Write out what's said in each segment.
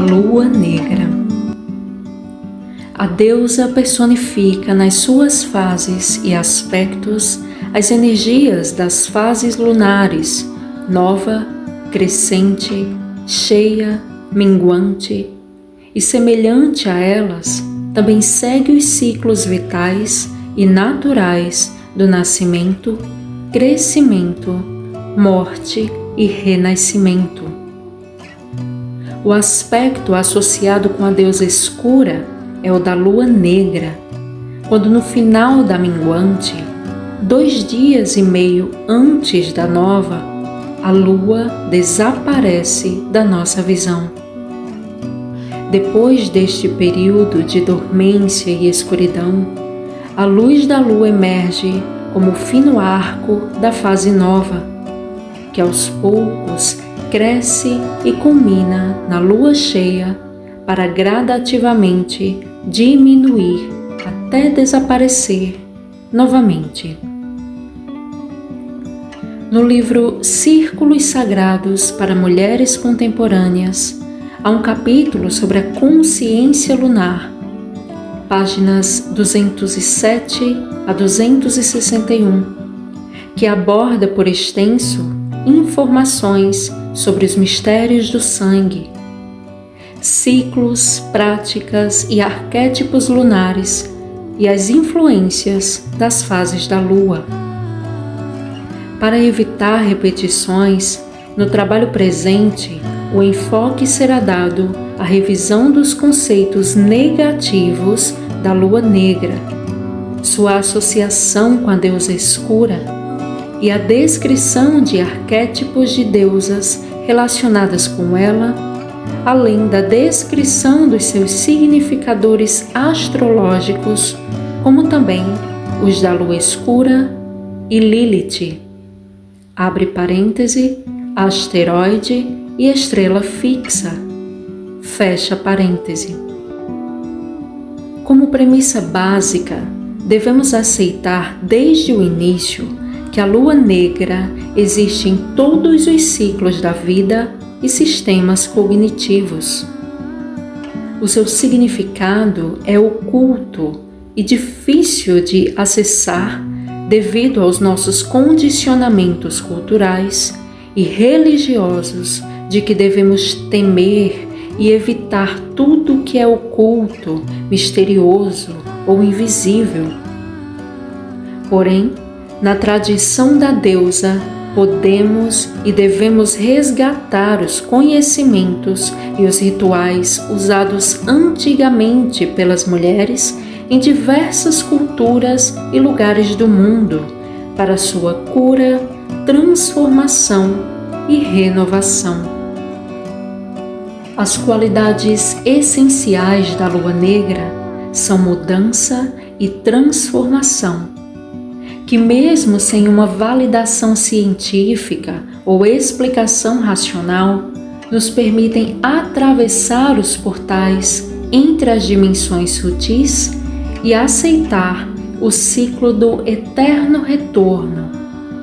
lua negra. A deusa personifica nas suas fases e aspectos as energias das fases lunares, nova, crescente, cheia, minguante, e semelhante a elas, também segue os ciclos vitais e naturais do nascimento, crescimento, morte e renascimento. O aspecto associado com a deusa escura é o da lua negra, quando no final da minguante, 2 dias e meio antes da nova, a lua desaparece da nossa visão. Depois deste período de dormência e escuridão, a luz da lua emerge como o fino arco da fase nova, que aos poucos cresce e culmina na lua cheia para gradativamente diminuir até desaparecer novamente. No livro Círculos Sagrados para Mulheres Contemporâneas, há um capítulo sobre a consciência lunar, páginas 207 a 261, que aborda por extenso informações sobre os mistérios do sangue, ciclos, práticas e arquétipos lunares e as influências das fases da lua. Para evitar repetições, no trabalho presente, o enfoque será dado à revisão dos conceitos negativos da lua negra, sua associação com a deusa escura e a descrição de arquétipos de deusas relacionadas com ela, além da descrição dos seus significadores astrológicos, como também os da lua escura e Lilith, abre parêntese, asteroide e estrela fixa, fecha parêntese. Como premissa básica, devemos aceitar desde o início que a lua negra existe em todos os ciclos da vida e sistemas cognitivos. O seu significado é oculto e difícil de acessar devido aos nossos condicionamentos culturais e religiosos de que devemos temer e evitar tudo que é oculto, misterioso ou invisível. Porém, na tradição da deusa, podemos e devemos resgatar os conhecimentos e os rituais usados antigamente pelas mulheres em diversas culturas e lugares do mundo para sua cura, transformação e renovação. As qualidades essenciais da lua negra são mudança e transformação, que mesmo sem uma validação científica ou explicação racional, nos permitem atravessar os portais entre as dimensões sutis e aceitar o ciclo do eterno retorno,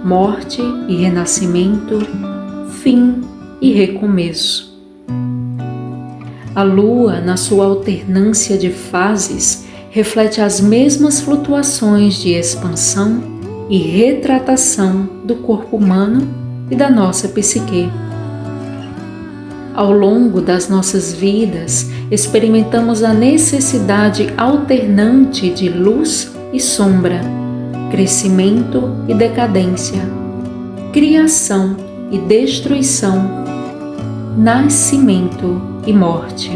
morte e renascimento, fim e recomeço. A lua, na sua alternância de fases, reflete as mesmas flutuações de expansão e retratação do corpo humano e da nossa psique. Ao longo das nossas vidas, experimentamos a necessidade alternante de luz e sombra, crescimento e decadência, criação e destruição, nascimento e morte.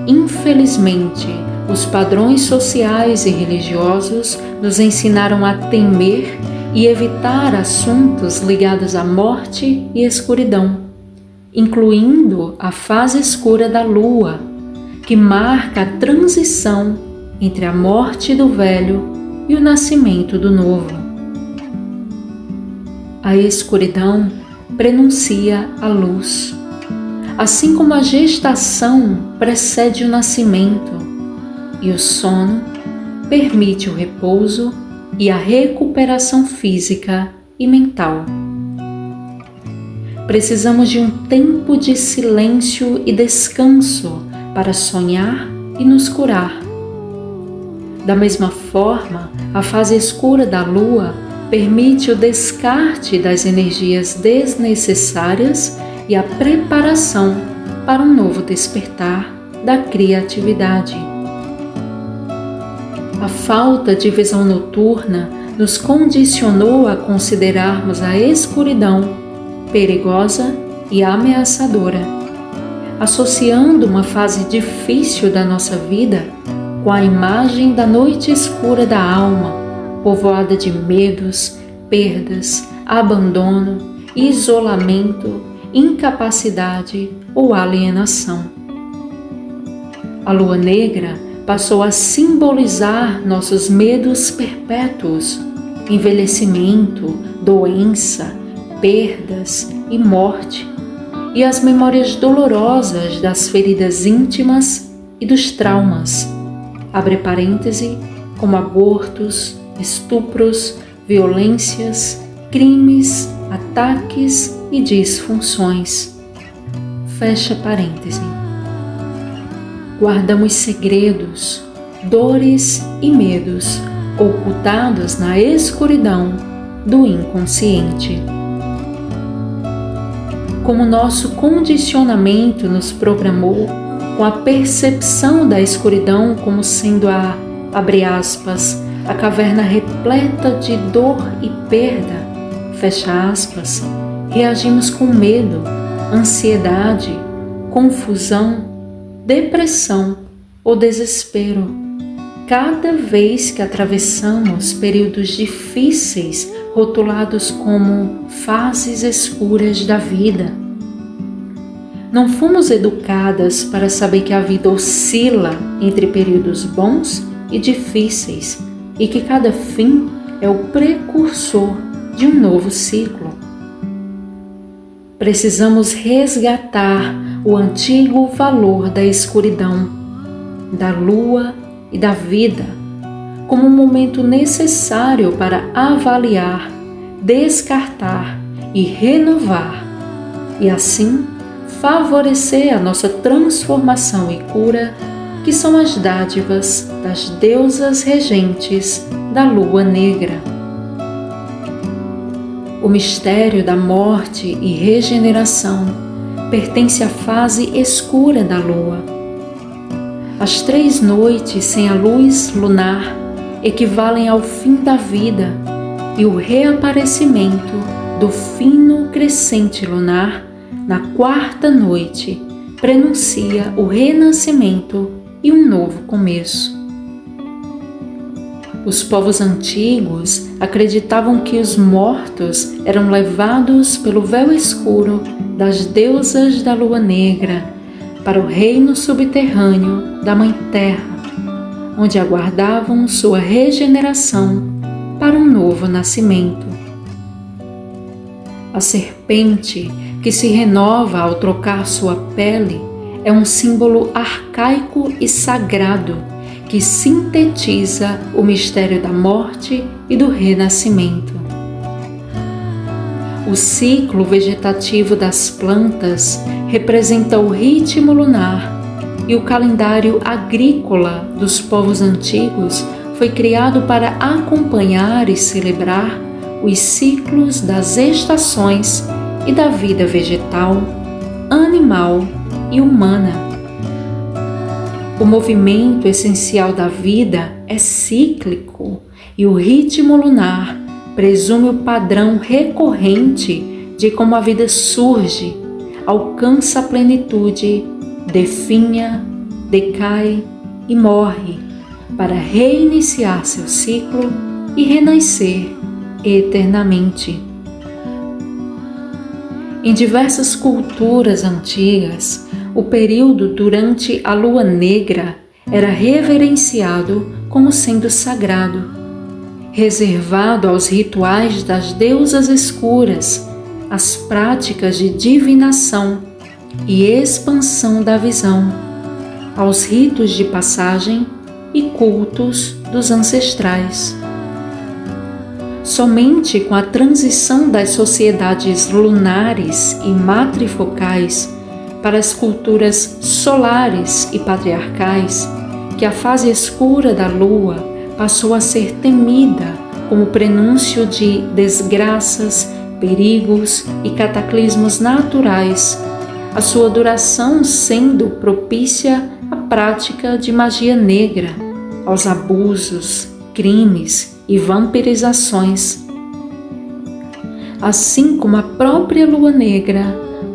Infelizmente, os padrões sociais e religiosos nos ensinaram a temer e evitar assuntos ligados à morte e escuridão, incluindo a fase escura da lua, que marca a transição entre a morte do velho e o nascimento do novo. A escuridão prenuncia a luz, assim como a gestação precede o nascimento e o sono permite o repouso e a recuperação física e mental. precisamos de um tempo de silêncio e descanso para sonhar e nos curar. Da mesma forma, a fase escura da Lua permite o descarte das energias desnecessárias e a preparação para um novo despertar da criatividade. A falta de visão noturna nos condicionou a considerarmos a escuridão perigosa e ameaçadora, associando uma fase difícil da nossa vida com a imagem da noite escura da alma, povoada de medos, perdas, abandono, isolamento, incapacidade ou alienação. A lua negra passou a simbolizar nossos medos perpétuos, envelhecimento, doença, perdas e morte, e as memórias dolorosas das feridas íntimas e dos traumas, abre parêntese, como abortos, estupros, violências, crimes, ataques e disfunções. Fecha parêntese. Guardamos segredos, dores e medos ocultados na escuridão do inconsciente. Como nosso condicionamento nos programou com a percepção da escuridão como sendo abre aspas, a caverna repleta de dor e perda, fecha aspas, reagimos com medo, ansiedade, confusão, depressão ou desespero cada vez que atravessamos períodos difíceis rotulados como fases escuras da vida. Não fomos educadas para saber que a vida oscila entre períodos bons e difíceis e que cada fim é o precursor de um novo ciclo. Precisamos resgatar o antigo valor da escuridão, da lua e da vida, como um momento necessário para avaliar, descartar e renovar, e assim favorecer a nossa transformação e cura, que são as dádivas das deusas regentes da lua negra. O mistério da morte e regeneração pertence à fase escura da lua. As 3 noites sem a luz lunar equivalem ao fim da vida e o reaparecimento do fino crescente lunar na 4ª noite prenuncia o renascimento e um novo começo. Os povos antigos acreditavam que os mortos eram levados pelo véu escuro das deusas da lua negra para o reino subterrâneo da Mãe Terra, onde aguardavam sua regeneração para um novo nascimento. A serpente, que se renova ao trocar sua pele, é um símbolo arcaico e sagrado que sintetiza o mistério da morte e do renascimento. O ciclo vegetativo das plantas representa o ritmo lunar e o calendário agrícola dos povos antigos foi criado para acompanhar e celebrar os ciclos das estações e da vida vegetal, animal e humana. O movimento essencial da vida é cíclico e o ritmo lunar presume o padrão recorrente de como a vida surge, alcança a plenitude, definha, decai e morre, para reiniciar seu ciclo e renascer eternamente. Em diversas culturas antigas, o período durante a lua negra era reverenciado como sendo sagrado, reservado aos rituais das deusas escuras, às práticas de divinação e expansão da visão, aos ritos de passagem e cultos dos ancestrais. Somente com a transição das sociedades lunares e matrifocais para as culturas solares e patriarcais, que a fase escura da Lua passou a ser temida como prenúncio de desgraças, perigos e cataclismos naturais, a sua duração sendo propícia à prática de magia negra, aos abusos, crimes e vampirizações. Assim como a própria Lua Negra,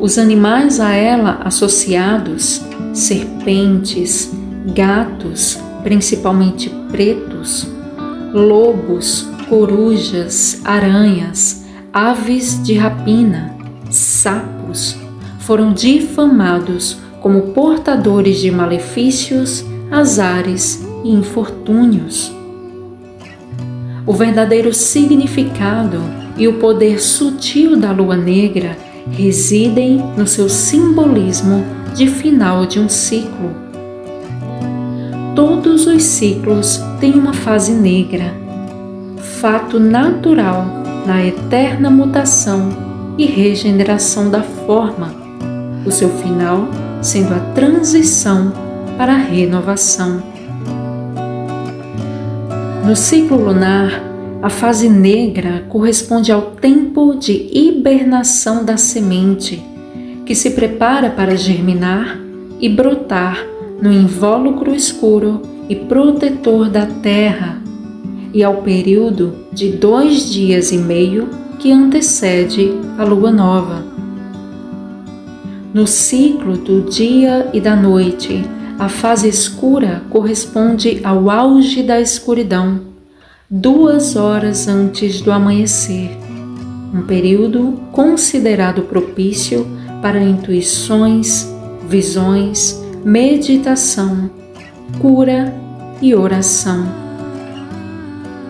os animais a ela associados, serpentes, gatos, principalmente pretos, lobos, corujas, aranhas, aves de rapina, sapos, foram difamados como portadores de malefícios, azares e infortúnios. O verdadeiro significado e o poder sutil da Lua Negra residem no seu simbolismo de final de um ciclo. Todos os ciclos têm uma fase negra, fato natural na eterna mutação e regeneração da forma, o seu final sendo a transição para a renovação. No ciclo lunar, a fase negra corresponde ao tempo de hibernação da semente, que se prepara para germinar e brotar no invólucro escuro e protetor da Terra, e ao período de 2 dias e meio que antecede a Lua Nova. No ciclo do dia e da noite, a fase escura corresponde ao auge da escuridão, 2 horas antes do amanhecer, um período considerado propício para intuições, visões, meditação, cura e oração.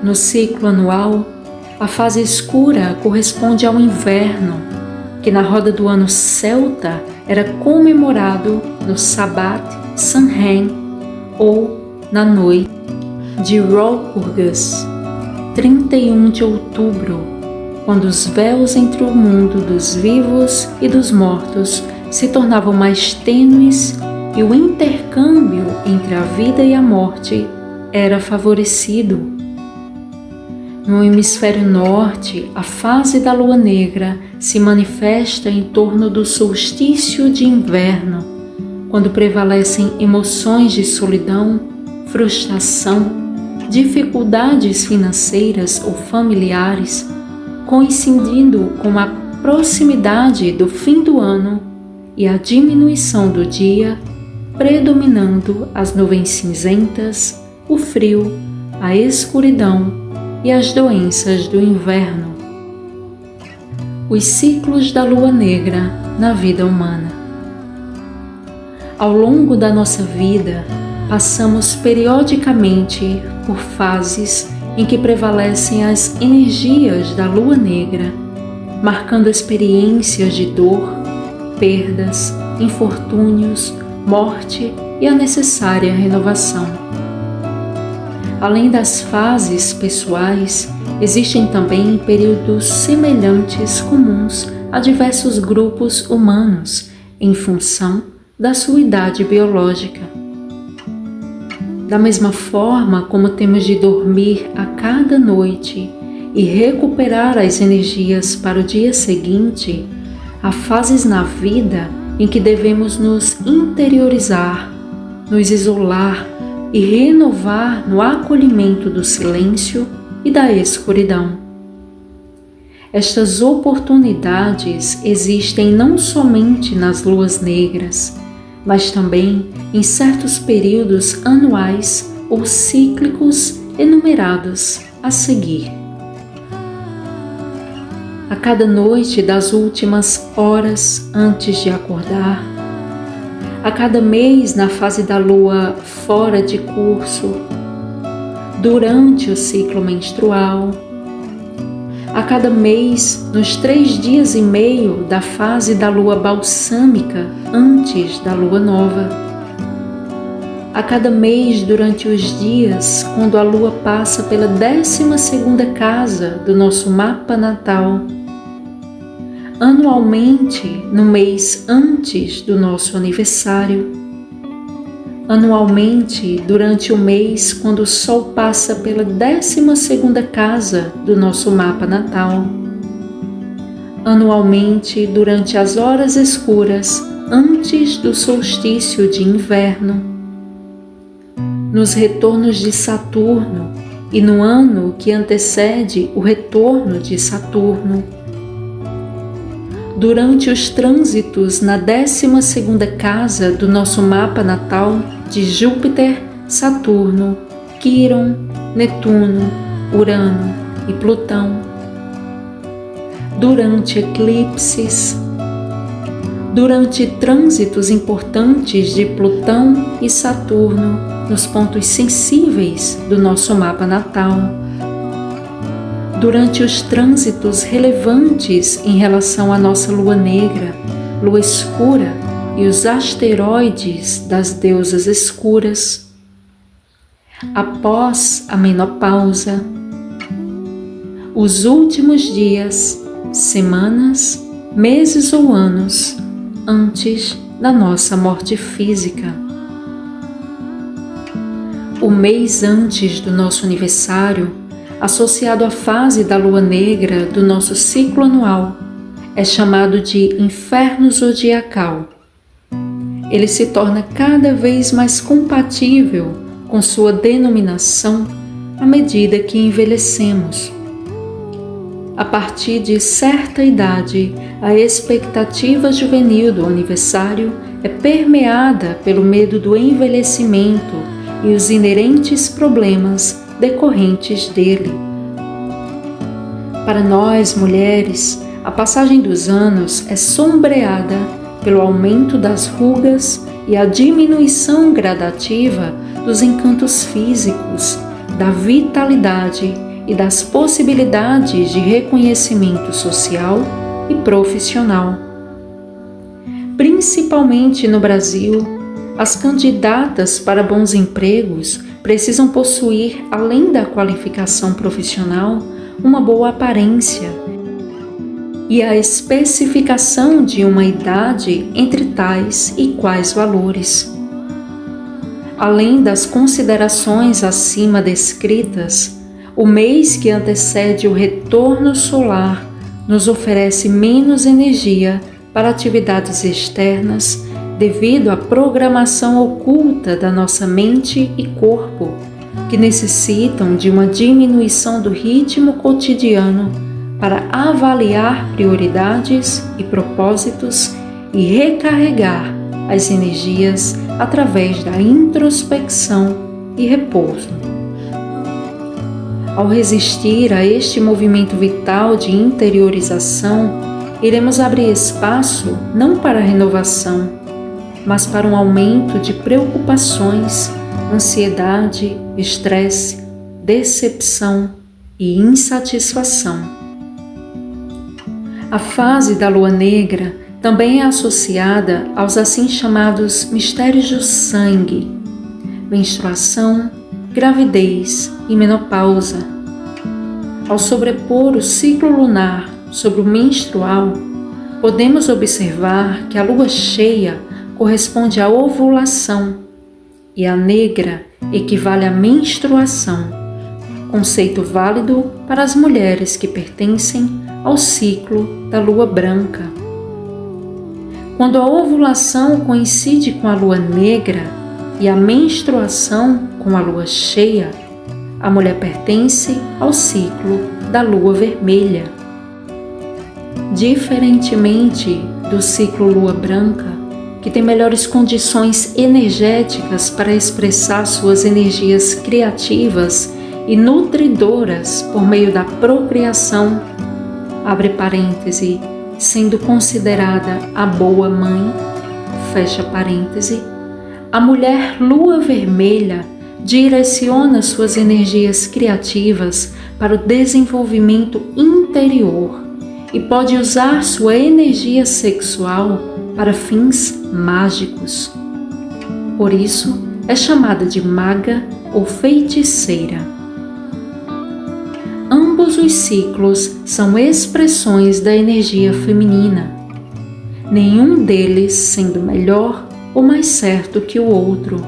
No ciclo anual, a fase escura corresponde ao inverno, que na roda do ano celta era comemorado no Sabbat Samhain ou na noite de Walpurgis, 31 de outubro, quando os véus entre o mundo dos vivos e dos mortos se tornavam mais tênues e o intercâmbio entre a vida e a morte era favorecido. No hemisfério norte, a fase da Lua Negra se manifesta em torno do solstício de inverno, quando prevalecem emoções de solidão, frustração, dificuldades financeiras ou familiares, coincidindo com a proximidade do fim do ano e a diminuição do dia, predominando as nuvens cinzentas, o frio, a escuridão e as doenças do inverno. Os ciclos da Lua Negra na vida humana. Ao longo da nossa vida, passamos periodicamente por fases em que prevalecem as energias da Lua Negra, marcando experiências de dor, perdas, infortúnios, morte e a necessária renovação. Além das fases pessoais, existem também períodos semelhantes comuns a diversos grupos humanos, em função da sua idade biológica. Da mesma forma como temos de dormir a cada noite e recuperar as energias para o dia seguinte, há fases na vida em que devemos nos interiorizar, nos isolar e renovar no acolhimento do silêncio e da escuridão. Estas oportunidades existem não somente nas luas negras, mas também em certos períodos anuais ou cíclicos enumerados a seguir. A cada noite das últimas horas antes de acordar, a cada mês na fase da lua fora de curso, durante o ciclo menstrual, a cada mês nos 3 dias e meio da fase da lua balsâmica antes da lua nova, a cada mês durante os dias, quando a Lua passa pela 12ª casa do nosso mapa natal, anualmente no mês antes do nosso aniversário, anualmente durante o mês quando o Sol passa pela 12ª casa do nosso mapa natal, anualmente durante as horas escuras antes do solstício de inverno, nos retornos de Saturno e no ano que antecede o retorno de Saturno, durante os trânsitos na 12ª casa do nosso mapa natal de Júpiter, Saturno, Quíron, Netuno, Urano e Plutão, durante eclipses, durante trânsitos importantes de Plutão e Saturno nos pontos sensíveis do nosso mapa natal, durante os trânsitos relevantes em relação à nossa lua negra, lua escura e os asteroides das deusas escuras, após a menopausa, os últimos dias, semanas, meses ou anos antes da nossa morte física. O mês antes do nosso aniversário, associado à fase da lua negra do nosso ciclo anual, é chamado de inferno zodiacal. Ele se torna cada vez mais compatível com sua denominação à medida que envelhecemos. A partir de certa idade, a expectativa juvenil do aniversário é permeada pelo medo do envelhecimento e os inerentes problemas decorrentes dele. Para nós, mulheres, a passagem dos anos é sombreada pelo aumento das rugas e a diminuição gradativa dos encantos físicos, da vitalidade e das possibilidades de reconhecimento social e profissional. Principalmente no Brasil, as candidatas para bons empregos precisam possuir, além da qualificação profissional, uma boa aparência e a especificação de uma idade entre tais e quais valores. Além das considerações acima descritas, o mês que antecede o retorno solar nos oferece menos energia para atividades externas devido à programação oculta da nossa mente e corpo, que necessitam de uma diminuição do ritmo cotidiano para avaliar prioridades e propósitos e recarregar as energias através da introspecção e repouso. Ao resistir a este movimento vital de interiorização, iremos abrir espaço não para a renovação, mas para um aumento de preocupações, ansiedade, estresse, decepção e insatisfação. A fase da lua negra também é associada aos assim chamados mistérios do sangue, menstruação, gravidez e menopausa. Ao sobrepor o ciclo lunar sobre o menstrual, podemos observar que a lua cheia corresponde à ovulação e a negra equivale à menstruação, conceito válido para as mulheres que pertencem ao ciclo da lua branca. Quando a ovulação coincide com a lua negra e a menstruação com a lua cheia, a mulher pertence ao ciclo da lua vermelha. Diferentemente do ciclo lua branca, que tem melhores condições energéticas para expressar suas energias criativas e nutridoras por meio da procriação, abre parêntese, sendo considerada a boa mãe, fecha parêntese, a mulher lua vermelha direciona suas energias criativas para o desenvolvimento interior e pode usar sua energia sexual para fins mágicos. Por isso, é chamada de maga ou feiticeira. Ambos os ciclos são expressões da energia feminina, nenhum deles sendo melhor ou mais certo que o outro.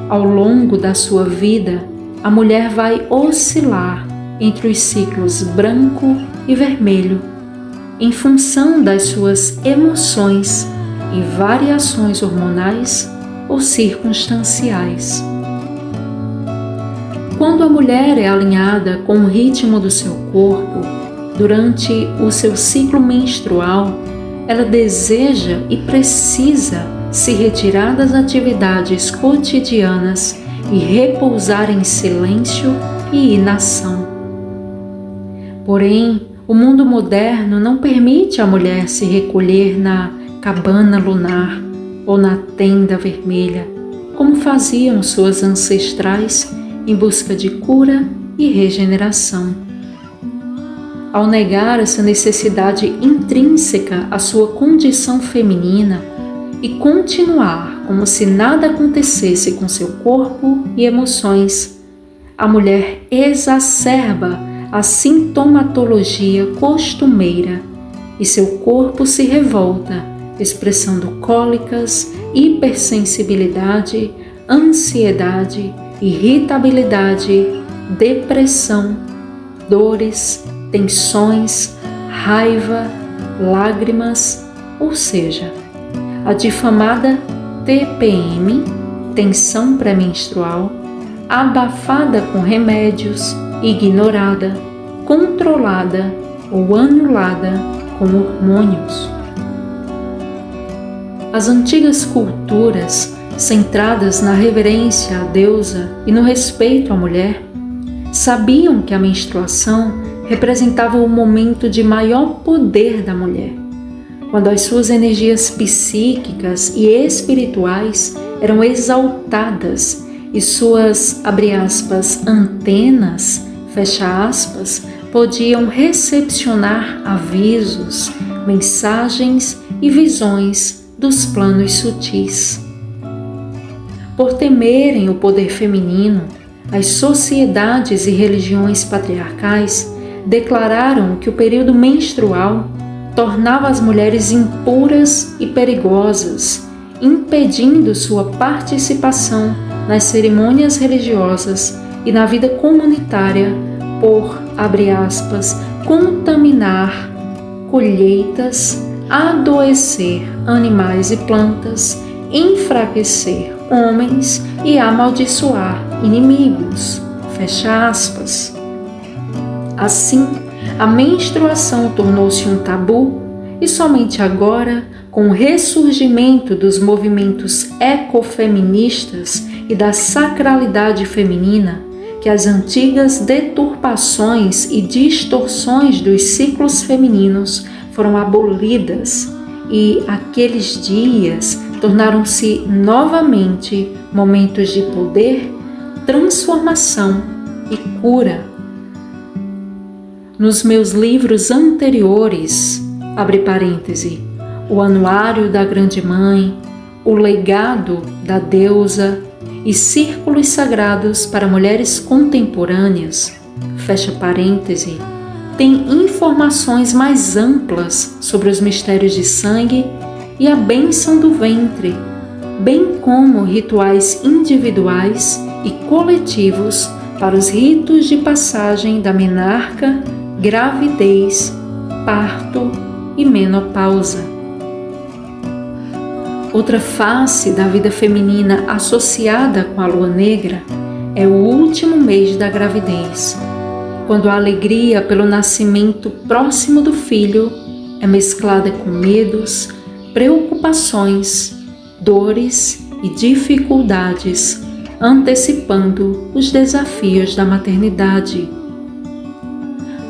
Ao longo da sua vida, a mulher vai oscilar entre os ciclos branco e vermelho, em função das suas emoções e variações hormonais ou circunstanciais. Quando a mulher é alinhada com o ritmo do seu corpo, durante o seu ciclo menstrual, ela deseja e precisa se retirar das atividades cotidianas e repousar em silêncio e inação. Porém, o mundo moderno não permite à mulher se recolher na cabana lunar ou na tenda vermelha, como faziam suas ancestrais em busca de cura e regeneração. Ao negar essa necessidade intrínseca à sua condição feminina e continuar como se nada acontecesse com seu corpo e emoções, a mulher exacerba a sintomatologia costumeira e seu corpo se revolta, expressando cólicas, hipersensibilidade, ansiedade, irritabilidade, depressão, dores, tensões, raiva, lágrimas, ou seja, a difamada TPM, tensão pré-menstrual, abafada com remédios, ignorada, controlada ou anulada com hormônios. As antigas culturas, centradas na reverência à deusa e no respeito à mulher, sabiam que a menstruação representava o momento de maior poder da mulher, quando as suas energias psíquicas e espirituais eram exaltadas e suas, abre aspas, antenas, fecha aspas, podiam recepcionar avisos, mensagens e visões dos planos sutis. Por temerem o poder feminino, as sociedades e religiões patriarcais declararam que o período menstrual tornava as mulheres impuras e perigosas, impedindo sua participação nas cerimônias religiosas e na vida comunitária por, abre aspas, contaminar colheitas, adoecer animais e plantas, enfraquecer homens e amaldiçoar inimigos, fecha aspas. Assim, a menstruação tornou-se um tabu e somente agora, com o ressurgimento dos movimentos ecofeministas e da sacralidade feminina, que as antigas deturpações e distorções dos ciclos femininos foram abolidas e aqueles dias tornaram-se novamente momentos de poder, transformação e cura. Nos meus livros anteriores, abre parêntese, o Anuário da Grande Mãe, o Legado da Deusa e Círculos Sagrados para Mulheres Contemporâneas, fecha parêntese, tem informações mais amplas sobre os mistérios de sangue e a bênção do ventre, bem como rituais individuais e coletivos para os ritos de passagem da menarca, gravidez, parto e menopausa. Outra face da vida feminina associada com a lua negra é o último mês da gravidez, quando a alegria pelo nascimento próximo do filho é mesclada com medos, preocupações, dores e dificuldades, antecipando os desafios da maternidade.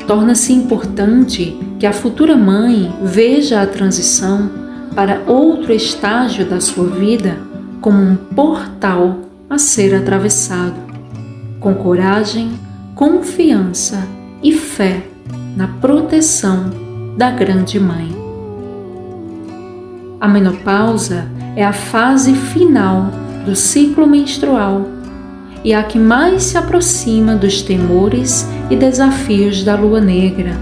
Torna-se importante que a futura mãe veja a transição para outro estágio da sua vida como um portal a ser atravessado, com coragem, confiança e fé na proteção da Grande Mãe. A menopausa é a fase final do ciclo menstrual e a que mais se aproxima dos temores e desafios da lua negra.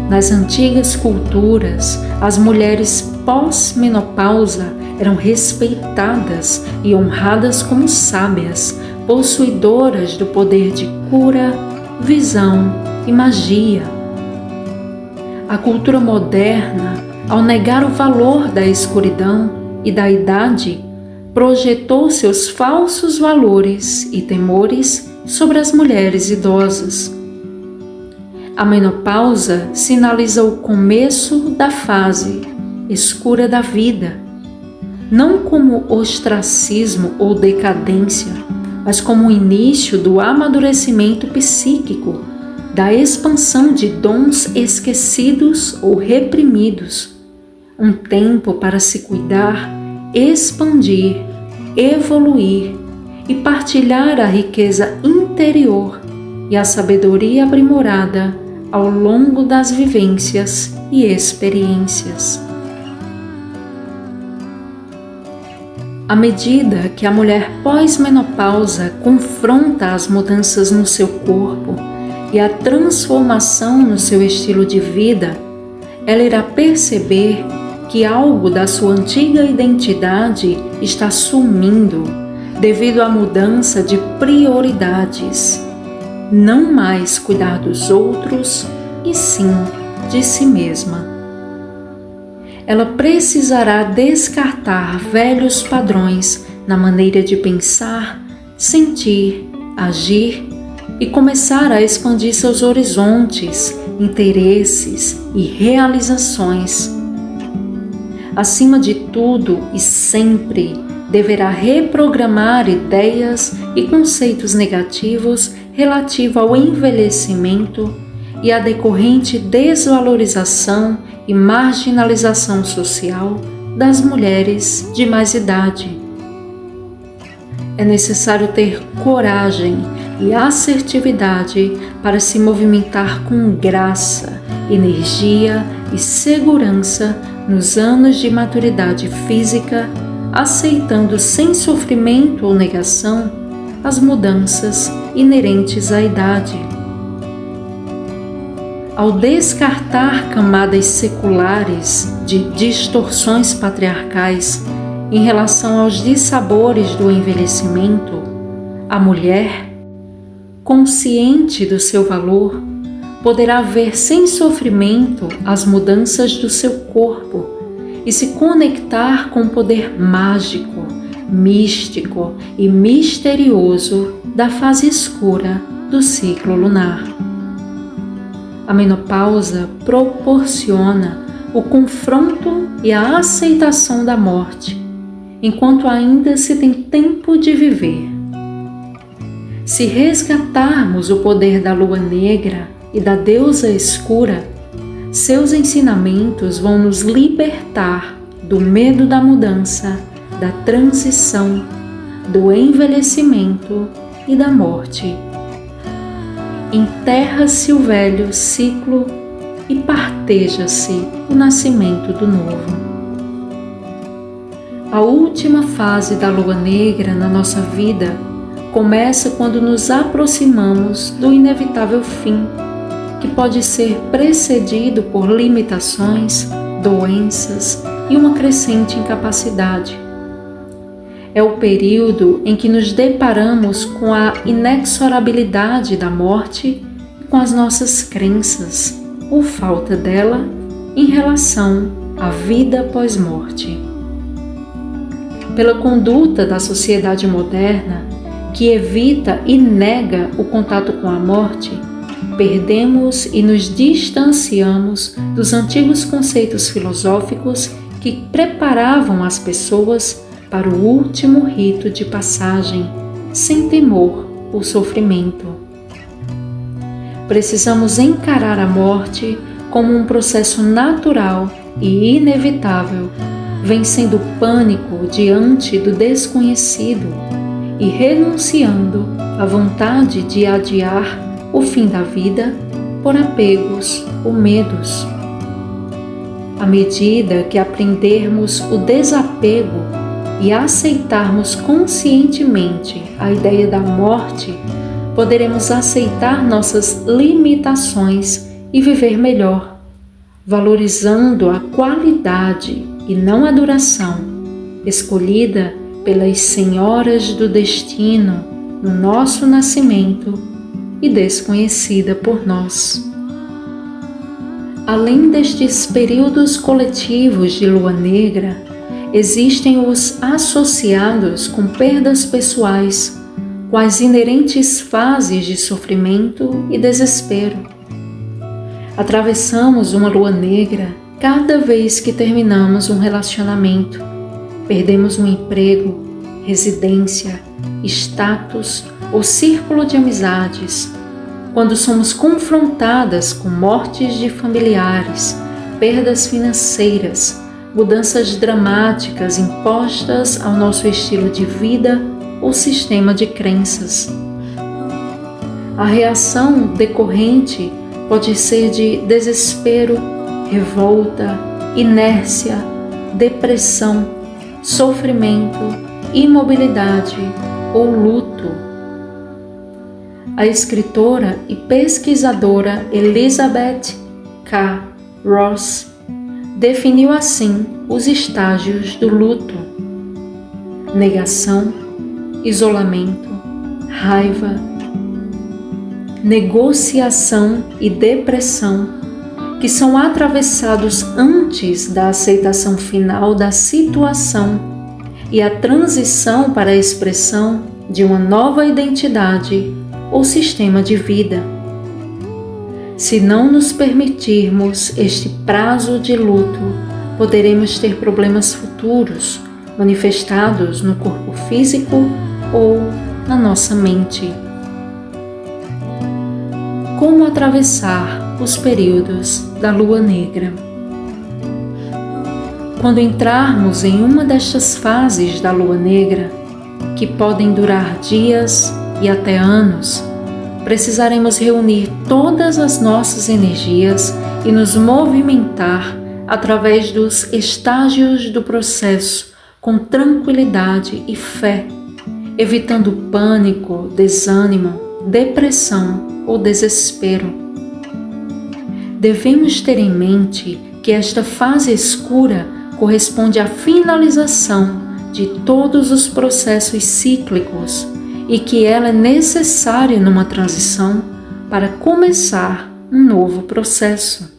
Nas antigas culturas, as mulheres pós-menopausa eram respeitadas e honradas como sábias, possuidoras do poder de cura, visão e magia. A cultura moderna, ao negar o valor da escuridão e da idade, projetou seus falsos valores e temores sobre as mulheres idosas. A menopausa sinaliza o começo da fase escura da vida, não como ostracismo ou decadência, mas como o início do amadurecimento psíquico, da expansão de dons esquecidos ou reprimidos, um tempo para se cuidar, expandir, evoluir e partilhar a riqueza interior e a sabedoria aprimorada ao longo das vivências e experiências. À medida que a mulher pós-menopausa confronta as mudanças no seu corpo e a transformação no seu estilo de vida, ela irá perceber que algo da sua antiga identidade está sumindo devido à mudança de prioridades. Não mais cuidar dos outros, e sim de si mesma. Ela precisará descartar velhos padrões na maneira de pensar, sentir, agir e começar a expandir seus horizontes, interesses e realizações. Acima de tudo e sempre, deverá reprogramar ideias e conceitos negativos relativos ao envelhecimento e à decorrente desvalorização e marginalização social das mulheres de mais idade. É necessário ter coragem e assertividade para se movimentar com graça, energia e segurança nos anos de maturidade física, aceitando sem sofrimento ou negação as mudanças inerentes à idade. Ao descartar camadas seculares de distorções patriarcais em relação aos dissabores do envelhecimento, a mulher, consciente do seu valor, poderá ver sem sofrimento as mudanças do seu corpo e se conectar com o poder mágico, místico e misterioso da fase escura do ciclo lunar. A menopausa proporciona o confronto e a aceitação da morte, enquanto ainda se tem tempo de viver. Se resgatarmos o poder da lua negra e da deusa escura, seus ensinamentos vão nos libertar do medo da mudança, da transição, do envelhecimento e da morte. Enterra-se o velho ciclo e parteja-se o nascimento do novo. A última fase da lua negra na nossa vida começa quando nos aproximamos do inevitável fim, que pode ser precedido por limitações, doenças e uma crescente incapacidade. É o período em que nos deparamos com a inexorabilidade da morte e com as nossas crenças, ou falta dela, em relação à vida pós-morte. Pela conduta da sociedade moderna, que evita e nega o contato com a morte, perdemos e nos distanciamos dos antigos conceitos filosóficos que preparavam as pessoas para o último rito de passagem, sem temor ou sofrimento. Precisamos encarar a morte como um processo natural e inevitável, vencendo o pânico diante do desconhecido e renunciando à vontade de adiar o fim da vida por apegos ou medos. À medida que aprendermos o desapego, e aceitarmos conscientemente a ideia da morte, poderemos aceitar nossas limitações e viver melhor, valorizando a qualidade e não a duração, escolhida pelas senhoras do destino no nosso nascimento e desconhecida por nós. Além destes períodos coletivos de lua negra, existem os associados com perdas pessoais, com as inerentes fases de sofrimento e desespero. Atravessamos uma lua negra cada vez que terminamos um relacionamento, perdemos um emprego, residência, status ou círculo de amizades, quando somos confrontadas com mortes de familiares, perdas financeiras, mudanças dramáticas impostas ao nosso estilo de vida ou sistema de crenças. A reação decorrente pode ser de desespero, revolta, inércia, depressão, sofrimento, imobilidade ou luto. A escritora e pesquisadora Elizabeth K. Ross definiu assim os estágios do luto: negação, isolamento, raiva, negociação e depressão, que são atravessados antes da aceitação final da situação e a transição para a expressão de uma nova identidade ou sistema de vida. Se não nos permitirmos este prazo de luto, poderemos ter problemas futuros, manifestados no corpo físico ou na nossa mente. Como atravessar os períodos da lua negra? Quando entrarmos em uma destas fases da lua negra, que podem durar dias e até anos, precisaremos reunir todas as nossas energias e nos movimentar através dos estágios do processo com tranquilidade e fé, evitando pânico, desânimo, depressão ou desespero. Devemos ter em mente que esta fase escura corresponde à finalização de todos os processos cíclicos e que ela é necessária numa transição para começar um novo processo.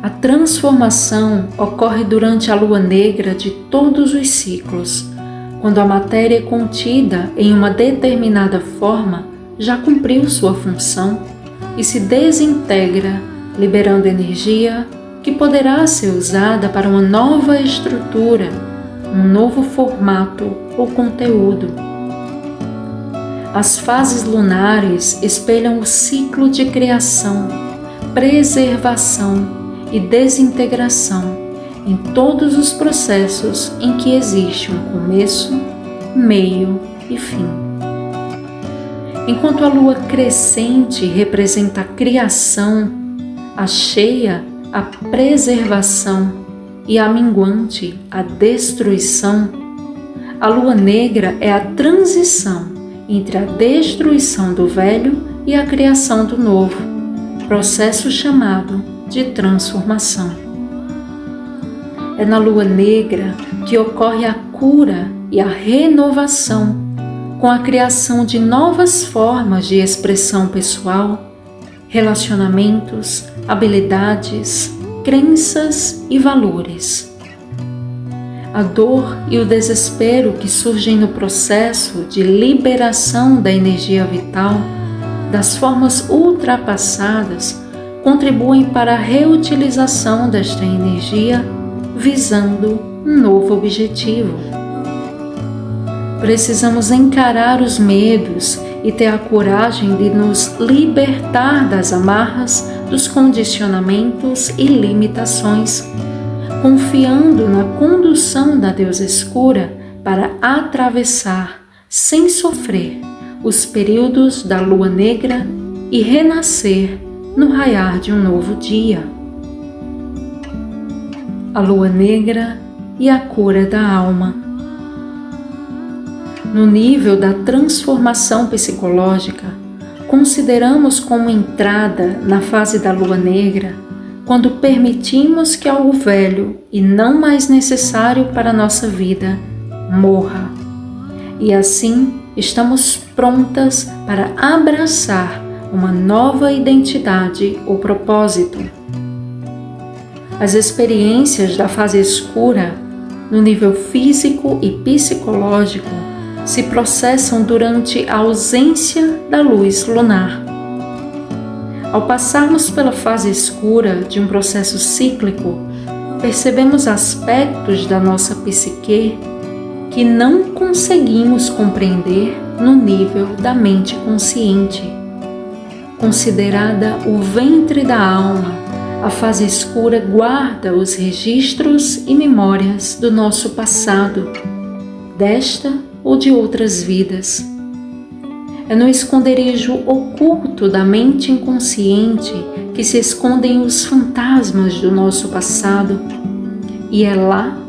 A transformação ocorre durante a lua negra de todos os ciclos, quando a matéria contida em uma determinada forma já cumpriu sua função e se desintegra, liberando energia que poderá ser usada para uma nova estrutura, um novo formato ou conteúdo. As fases lunares espelham o ciclo de criação, preservação e desintegração em todos os processos em que existe um começo, meio e fim. Enquanto a lua crescente representa a criação, a cheia a preservação e a minguante a destruição, a lua negra é a transição entre a destruição do velho e a criação do novo, processo chamado de transformação. É na lua negra que ocorre a cura e a renovação, com a criação de novas formas de expressão pessoal, relacionamentos, habilidades, crenças e valores. A dor e o desespero que surgem no processo de liberação da energia vital das formas ultrapassadas contribuem para a reutilização desta energia visando um novo objetivo. Precisamos encarar os medos e ter a coragem de nos libertar das amarras, dos condicionamentos e limitações, confiando na condução da deusa escura para atravessar, sem sofrer, os períodos da lua negra e renascer no raiar de um novo dia. A lua negra e a cura da alma. No nível da transformação psicológica, consideramos como entrada na fase da lua negra quando permitimos que algo velho e não mais necessário para a nossa vida morra. E assim estamos prontas para abraçar uma nova identidade ou propósito. As experiências da fase escura, no nível físico e psicológico, se processam durante a ausência da luz lunar. Ao passarmos pela fase escura de um processo cíclico, percebemos aspectos da nossa psique que não conseguimos compreender no nível da mente consciente. Considerada o ventre da alma, a fase escura guarda os registros e memórias do nosso passado, desta ou de outras vidas. É no esconderijo oculto da mente inconsciente que se escondem os fantasmas do nosso passado, e é lá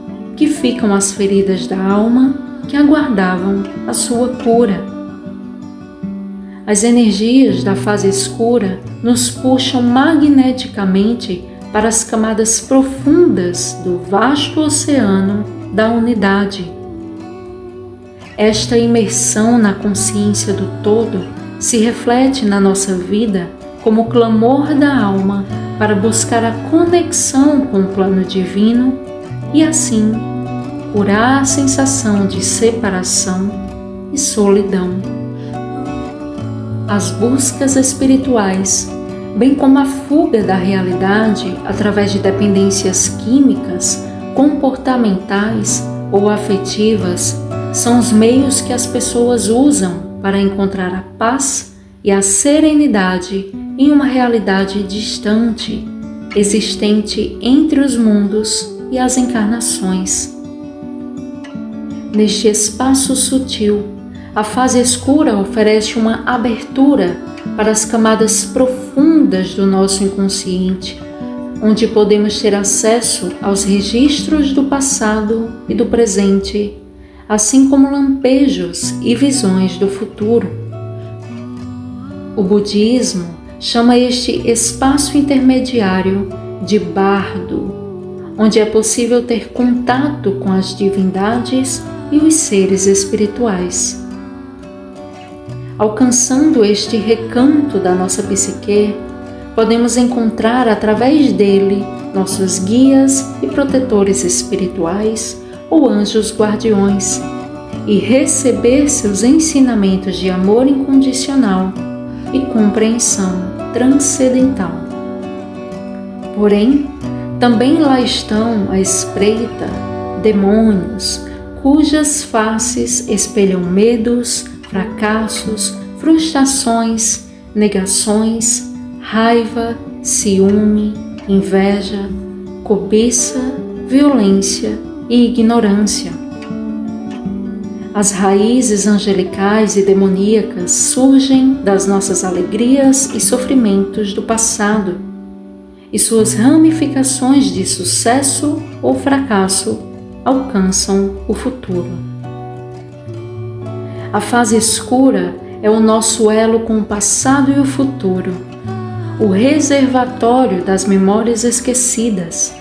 que ficam as feridas da alma que aguardavam a sua cura. As energias da fase escura nos puxam magneticamente para as camadas profundas do vasto oceano da unidade. Esta imersão na consciência do todo se reflete na nossa vida como o clamor da alma para buscar a conexão com o plano divino e assim curar a sensação de separação e solidão. As buscas espirituais, bem como a fuga da realidade através de dependências químicas, comportamentais ou afetivas, são os meios que as pessoas usam para encontrar a paz e a serenidade em uma realidade distante, existente entre os mundos e as encarnações. Neste espaço sutil, a fase escura oferece uma abertura para as camadas profundas do nosso inconsciente, onde podemos ter acesso aos registros do passado e do presente, assim como lampejos e visões do futuro. O budismo chama este espaço intermediário de bardo, onde é possível ter contato com as divindades e os seres espirituais. Alcançando este recanto da nossa psique, podemos encontrar através dele nossos guias e protetores espirituais ou anjos guardiões e receber seus ensinamentos de amor incondicional e compreensão transcendental. Porém, também lá estão à espreita demônios cujas faces espelham medos, fracassos, frustrações, negações, raiva, ciúme, inveja, cobiça, violência e ignorância. As raízes angelicais e demoníacas surgem das nossas alegrias e sofrimentos do passado, e suas ramificações de sucesso ou fracasso alcançam o futuro. A fase escura é o nosso elo com o passado e o futuro, o reservatório das memórias esquecidas,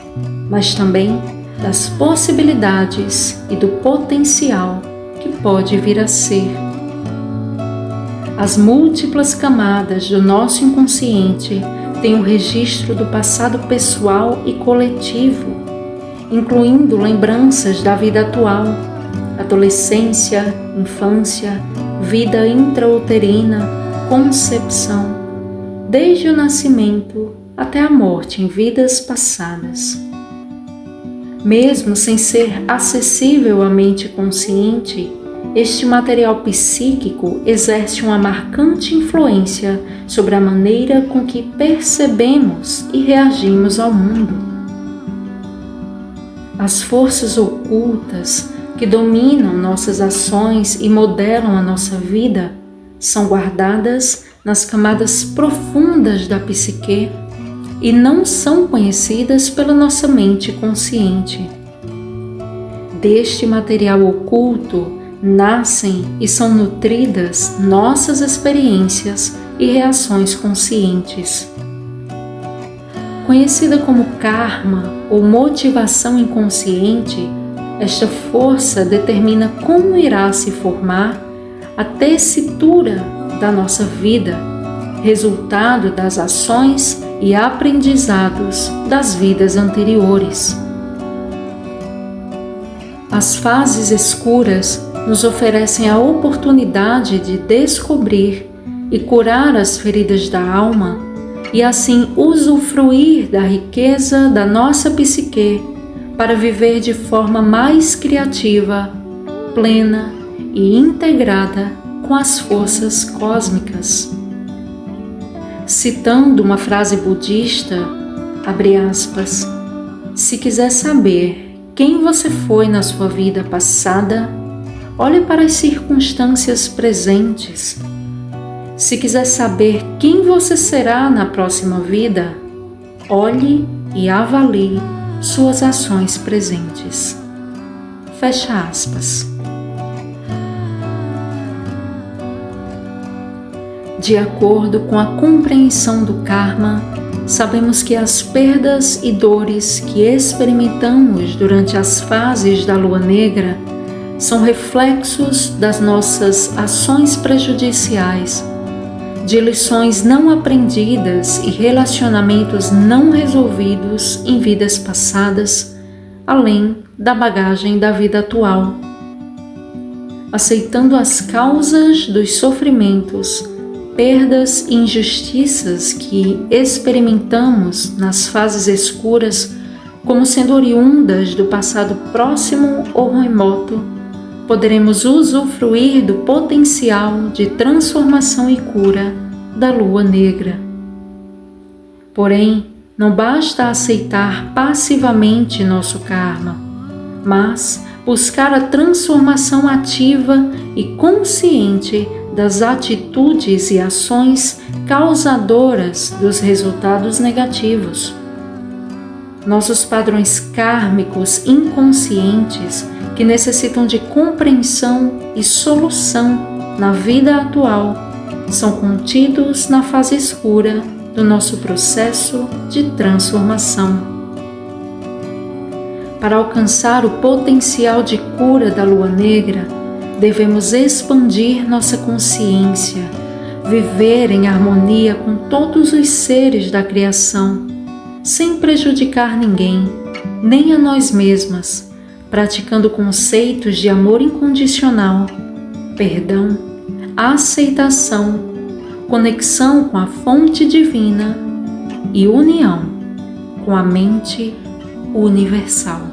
mas também das possibilidades e do potencial que pode vir a ser. As múltiplas camadas do nosso inconsciente têm o registro do passado pessoal e coletivo, incluindo lembranças da vida atual, adolescência, infância, vida intrauterina, concepção, desde o nascimento até a morte em vidas passadas. Mesmo sem ser acessível à mente consciente, este material psíquico exerce uma marcante influência sobre a maneira com que percebemos e reagimos ao mundo. As forças ocultas que dominam nossas ações e modelam a nossa vida são guardadas nas camadas profundas da psique e não são conhecidas pela nossa mente consciente. Deste material oculto nascem e são nutridas nossas experiências e reações conscientes. Conhecida como karma ou motivação inconsciente, esta força determina como irá se formar a tessitura da nossa vida, resultado das ações e aprendizados das vidas anteriores. As fases escuras nos oferecem a oportunidade de descobrir e curar as feridas da alma e assim usufruir da riqueza da nossa psique para viver de forma mais criativa, plena e integrada com as forças cósmicas. Citando uma frase budista, abre aspas, se quiser saber quem você foi na sua vida passada, olhe para as circunstâncias presentes. Se quiser saber quem você será na próxima vida, olhe e avalie suas ações presentes. Fecha aspas. De acordo com a compreensão do karma, sabemos que as perdas e dores que experimentamos durante as fases da lua negra são reflexos das nossas ações prejudiciais, de lições não aprendidas e relacionamentos não resolvidos em vidas passadas, além da bagagem da vida atual. Aceitando as causas dos sofrimentos, perdas e injustiças que experimentamos nas fases escuras como sendo oriundas do passado próximo ou remoto, poderemos usufruir do potencial de transformação e cura da lua negra. Porém, não basta aceitar passivamente nosso karma, mas buscar a transformação ativa e consciente das atitudes e ações causadoras dos resultados negativos. Nossos padrões kármicos inconscientes que necessitam de compreensão e solução na vida atual são contidos na fase escura do nosso processo de transformação. Para alcançar o potencial de cura da lua negra, devemos expandir nossa consciência, viver em harmonia com todos os seres da criação, sem prejudicar ninguém, nem a nós mesmas, praticando conceitos de amor incondicional, perdão, aceitação, conexão com a fonte divina e união com a mente universal.